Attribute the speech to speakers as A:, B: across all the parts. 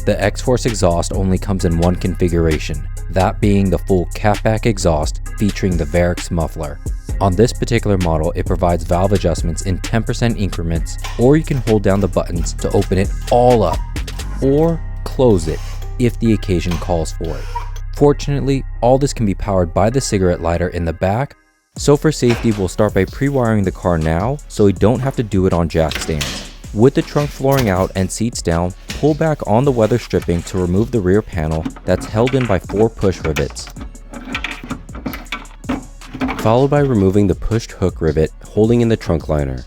A: The X-Force exhaust only comes in one configuration, that being the full catback exhaust featuring the Varix muffler. On this particular model, it provides valve adjustments in 10% increments, or you can hold down the buttons to open it all up, or close it if the occasion calls for it. Fortunately, all this can be powered by the cigarette lighter in the back, so for safety we'll start by pre-wiring the car now so we don't have to do it on jack stands. With the trunk flooring out and seats down, pull back on the weather stripping to remove the rear panel that's held in by 4 push rivets, followed by removing the pushed hook rivet holding in the trunk liner.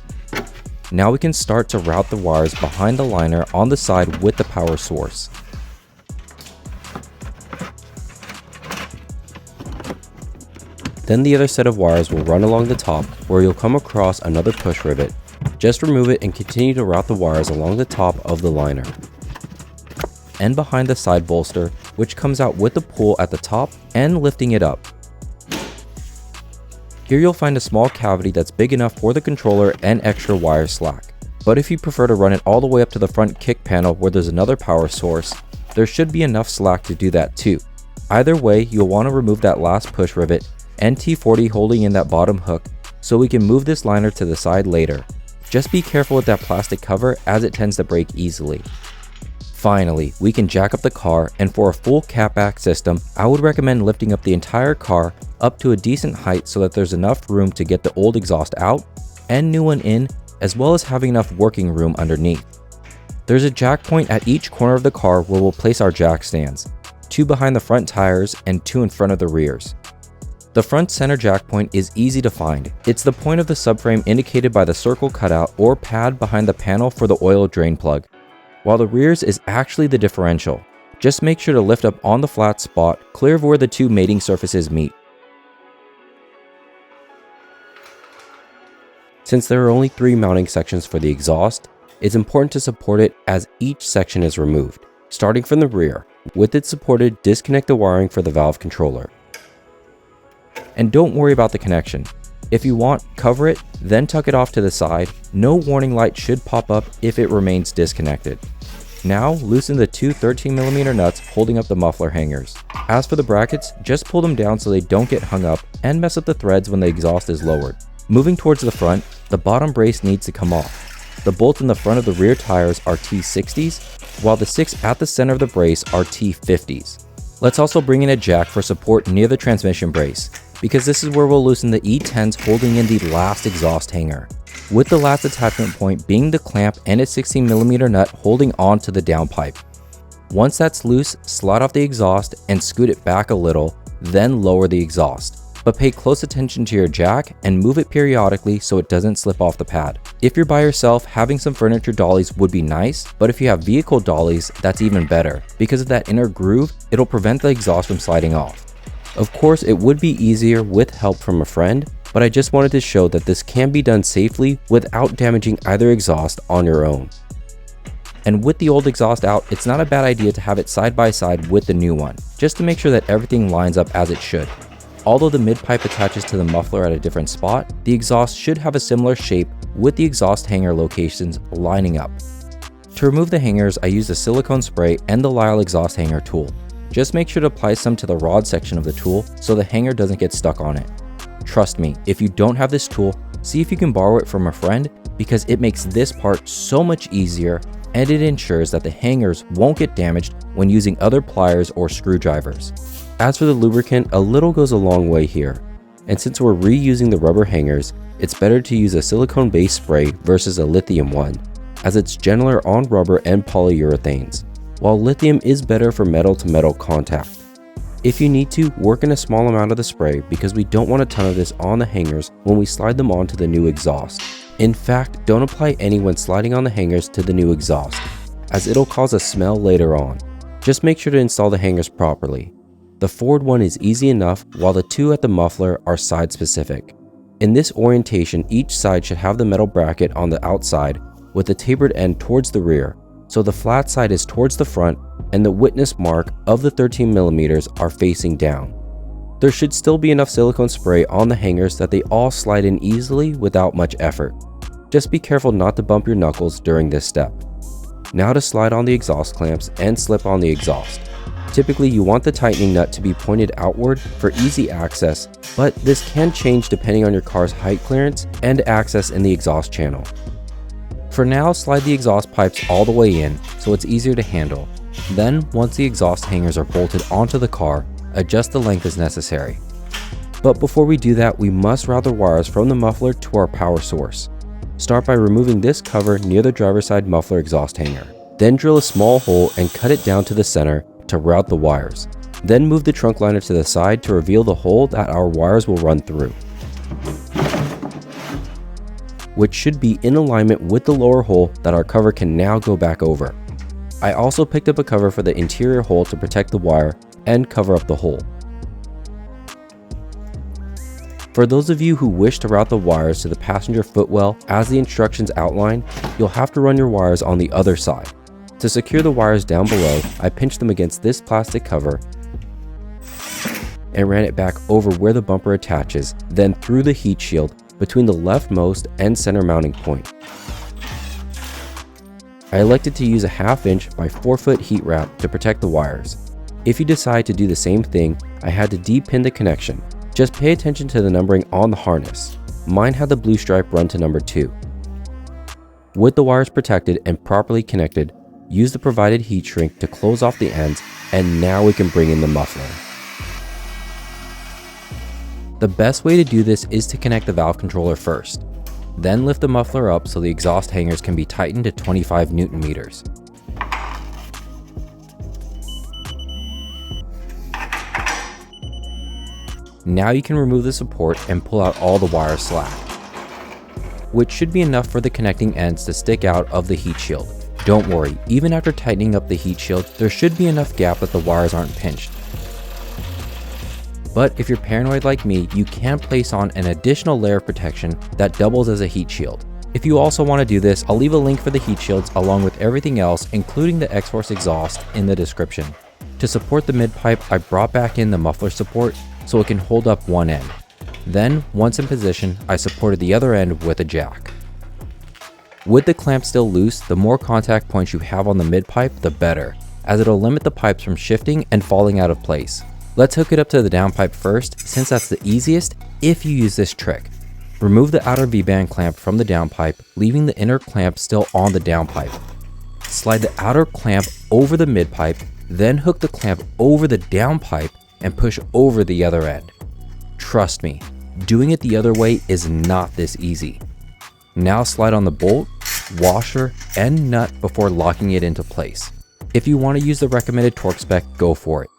A: Now we can start to route the wires behind the liner on the side with the power source. Then the other set of wires will run along the top where you'll come across another push rivet. Just remove it and continue to route the wires along the top of the liner and behind the side bolster, which comes out with the pull at the top and lifting it up. Here you'll find a small cavity that's big enough for the controller and extra wire slack. But if you prefer to run it all the way up to the front kick panel where there's another power source, there should be enough slack to do that too. Either way, you'll want to remove that last push rivet and T40 holding in that bottom hook so we can move this liner to the side later. Just be careful with that plastic cover as it tends to break easily. Finally, we can jack up the car, and for a full catback system, I would recommend lifting up the entire car up to a decent height so that there's enough room to get the old exhaust out and new one in, as well as having enough working room underneath. There's a jack point at each corner of the car where we'll place our jack stands, 2 behind the front tires and 2 in front of the rears. The front center jack point is easy to find. It's the point of the subframe indicated by the circle cutout or pad behind the panel for the oil drain plug, while the rears is actually the differential. Just make sure to lift up on the flat spot, clear of where the 2 mating surfaces meet. Since there are only 3 mounting sections for the exhaust, it's important to support it as each section is removed. Starting from the rear, with it supported, disconnect the wiring for the valve controller. And don't worry about the connection. If you want, cover it, then tuck it off to the side. No warning light should pop up if it remains disconnected. Now, loosen the 2 13mm nuts holding up the muffler hangers. As for the brackets, just pull them down so they don't get hung up and mess up the threads when the exhaust is lowered. Moving towards the front, the bottom brace needs to come off. The bolts in the front of the rear tires are T60s, while the 6 at the center of the brace are T50s. Let's also bring in a jack for support near the transmission brace, because this is where we'll loosen the E10s holding in the last exhaust hanger, with the last attachment point being the clamp and a 16mm nut holding on to the downpipe. Once that's loose, slide off the exhaust and scoot it back a little, then lower the exhaust. But pay close attention to your jack and move it periodically so it doesn't slip off the pad. If you're by yourself, having some furniture dollies would be nice, but if you have vehicle dollies, that's even better. Because of that inner groove, it'll prevent the exhaust from sliding off. Of course, it would be easier with help from a friend, but I just wanted to show that this can be done safely without damaging either exhaust on your own. And with the old exhaust out, it's not a bad idea to have it side by side with the new one, just to make sure that everything lines up as it should. Although the midpipe attaches to the muffler at a different spot, the exhaust should have a similar shape with the exhaust hanger locations lining up. To remove the hangers, I used a silicone spray and the Lyle exhaust hanger tool. Just make sure to apply some to the rod section of the tool so the hanger doesn't get stuck on it. Trust me, if you don't have this tool, see if you can borrow it from a friend, because it makes this part so much easier and it ensures that the hangers won't get damaged when using other pliers or screwdrivers. As for the lubricant, a little goes a long way here, and since we're reusing the rubber hangers, it's better to use a silicone-based spray versus a lithium one, as it's gentler on rubber and polyurethanes, while lithium is better for metal-to-metal contact. If you need to, work in a small amount of the spray because we don't want a ton of this on the hangers when we slide them onto the new exhaust. In fact, don't apply any when sliding on the hangers to the new exhaust, as it'll cause a smell later on. Just make sure to install the hangers properly. The forward one is easy enough, while the 2 at the muffler are side specific. In this orientation, each side should have the metal bracket on the outside with the tapered end towards the rear, so the flat side is towards the front and the witness mark of the 13mm are facing down. There should still be enough silicone spray on the hangers that they all slide in easily without much effort. Just be careful not to bump your knuckles during this step. Now to slide on the exhaust clamps and slip on the exhaust. Typically you want the tightening nut to be pointed outward for easy access, but this can change depending on your car's height clearance and access in the exhaust channel. For now, slide the exhaust pipes all the way in so it's easier to handle. Then, once the exhaust hangers are bolted onto the car, adjust the length as necessary. But before we do that, we must route the wires from the muffler to our power source. Start by removing this cover near the driver's side muffler exhaust hanger. Then drill a small hole and cut it down to the center to route the wires. Then move the trunk liner to the side to reveal the hole that our wires will run through, which should be in alignment with the lower hole that our cover can now go back over. I also picked up a cover for the interior hole to protect the wire and cover up the hole. For those of you who wish to route the wires to the passenger footwell as the instructions outline, you'll have to run your wires on the other side. To secure the wires down below, I pinched them against this plastic cover and ran it back over where the bumper attaches, then through the heat shield between the leftmost and center mounting point. I elected to use a 1/2 inch by 4 foot heat wrap to protect the wires. If you decide to do the same thing, I had to de-pin the connection. Just pay attention to the numbering on the harness. Mine had the blue stripe run to number 2. With the wires protected and properly connected, use the provided heat shrink to close off the ends, and now we can bring in the muffler. The best way to do this is to connect the valve controller first. Then lift the muffler up so the exhaust hangers can be tightened to 25 Newton meters. Now you can remove the support and pull out all the wire slack, which should be enough for the connecting ends to stick out of the heat shield. Don't worry, even after tightening up the heat shield, there should be enough gap that the wires aren't pinched. But if you're paranoid like me, you can place on an additional layer of protection that doubles as a heat shield. If you also want to do this, I'll leave a link for the heat shields along with everything else, including the X-Force exhaust, in the description. To support the mid-pipe, I brought back in the muffler support so it can hold up one end. Then, once in position, I supported the other end with a jack. With the clamp still loose, the more contact points you have on the mid-pipe, the better, as it'll limit the pipes from shifting and falling out of place. Let's hook it up to the downpipe first, since that's the easiest if you use this trick. Remove the outer V-band clamp from the downpipe, leaving the inner clamp still on the downpipe. Slide the outer clamp over the mid-pipe, then hook the clamp over the downpipe and push over the other end. Trust me, doing it the other way is not this easy. Now slide on the bolt, washer, and nut before locking it into place. If you want to use the recommended torque spec, go for it.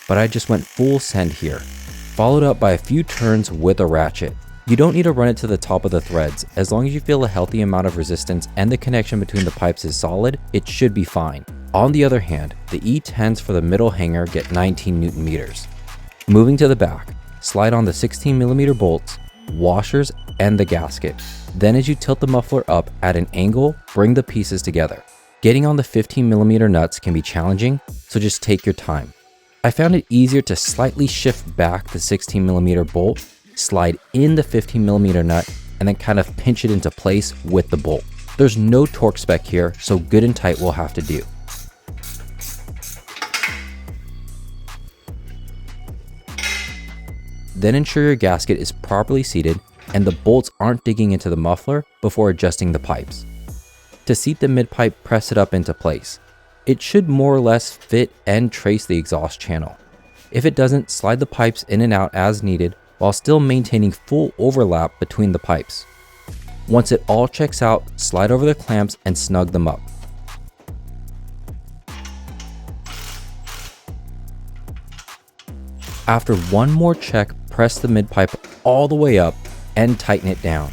A: But I just went full send here, followed up by a few turns with a ratchet. You don't need to run it to the top of the threads. As long as you feel a healthy amount of resistance and the connection between the pipes is solid, it should be fine. On the other hand, the E10s for the middle hanger get 19 Newton meters. Moving to the back, slide on the 16mm bolts, washers, and the gasket. Then as you tilt the muffler up at an angle, bring the pieces together. Getting on the 15mm nuts can be challenging, so just take your time. I found it easier to slightly shift back the 16mm bolt, slide in the 15mm nut, and then kind of pinch it into place with the bolt. There's no torque spec here, so good and tight will have to do. Then ensure your gasket is properly seated and the bolts aren't digging into the muffler before adjusting the pipes. To seat the mid-pipe, press it up into place. It should more or less fit and trace the exhaust channel. If it doesn't, slide the pipes in and out as needed while still maintaining full overlap between the pipes. Once it all checks out, slide over the clamps and snug them up. After one more check, press the mid-pipe all the way up and tighten it down.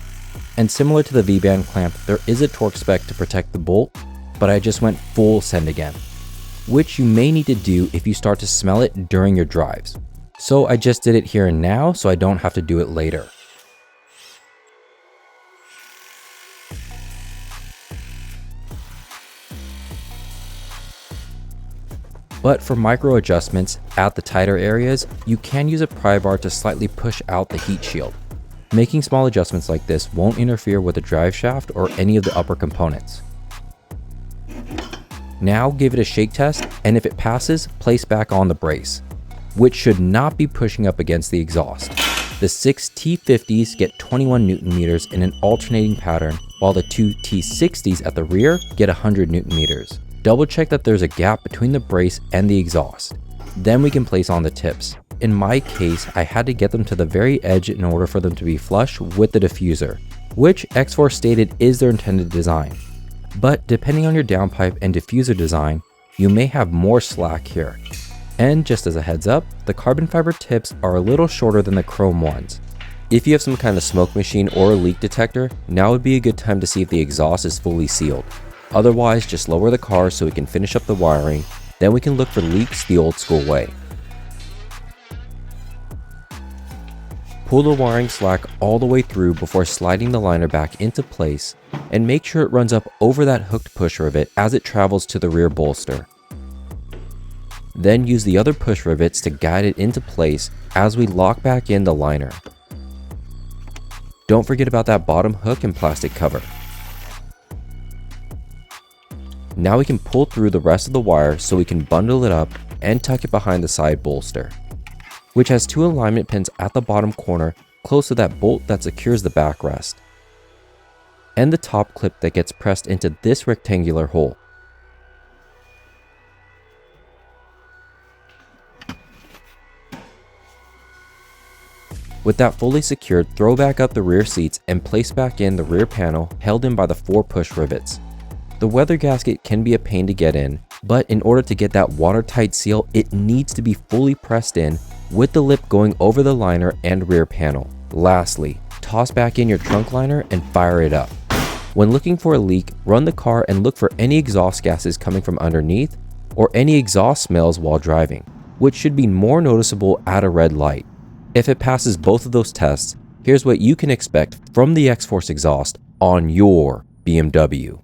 A: And similar to the V-band clamp, there is a torque spec to protect the bolt, but I just went full send again, which you may need to do if you start to smell it during your drives. So I just did it here and now so I don't have to do it later. But for micro adjustments at the tighter areas, you can use a pry bar to slightly push out the heat shield. Making small adjustments like this won't interfere with the drive shaft or any of the upper components. Now give it a shake test, and if it passes, place back on the brace, which should not be pushing up against the exhaust. The 6 T50s get 21 Newton meters in an alternating pattern, while the 2 T60s at the rear get 100 Newton meters. Double check that there's a gap between the brace and the exhaust. Then we can place on the tips. In my case, I had to get them to the very edge in order for them to be flush with the diffuser, which X-Force stated is their intended design. But depending on your downpipe and diffuser design, you may have more slack here. And just as a heads up, the carbon fiber tips are a little shorter than the chrome ones. If you have some kind of smoke machine or a leak detector, now would be a good time to see if the exhaust is fully sealed. Otherwise, just lower the car so we can finish up the wiring, then we can look for leaks the old school way. Pull the wiring slack all the way through before sliding the liner back into place, and make sure it runs up over that hooked push rivet as it travels to the rear bolster. Then use the other push rivets to guide it into place as we lock back in the liner. Don't forget about that bottom hook and plastic cover. Now we can pull through the rest of the wire so we can bundle it up and tuck it behind the side bolster, which has 2 alignment pins at the bottom corner close to that bolt that secures the backrest, and the top clip that gets pressed into this rectangular hole. With that fully secured, throw back up the rear seats and place back in the rear panel held in by the 4 push rivets. The weather gasket can be a pain to get in, but in order to get that watertight seal, it needs to be fully pressed in with the lip going over the liner and rear panel. Lastly, toss back in your trunk liner and fire it up. When looking for a leak, run the car and look for any exhaust gases coming from underneath or any exhaust smells while driving, which should be more noticeable at a red light. If it passes both of those tests, here's what you can expect from the X-Force exhaust on your BMW.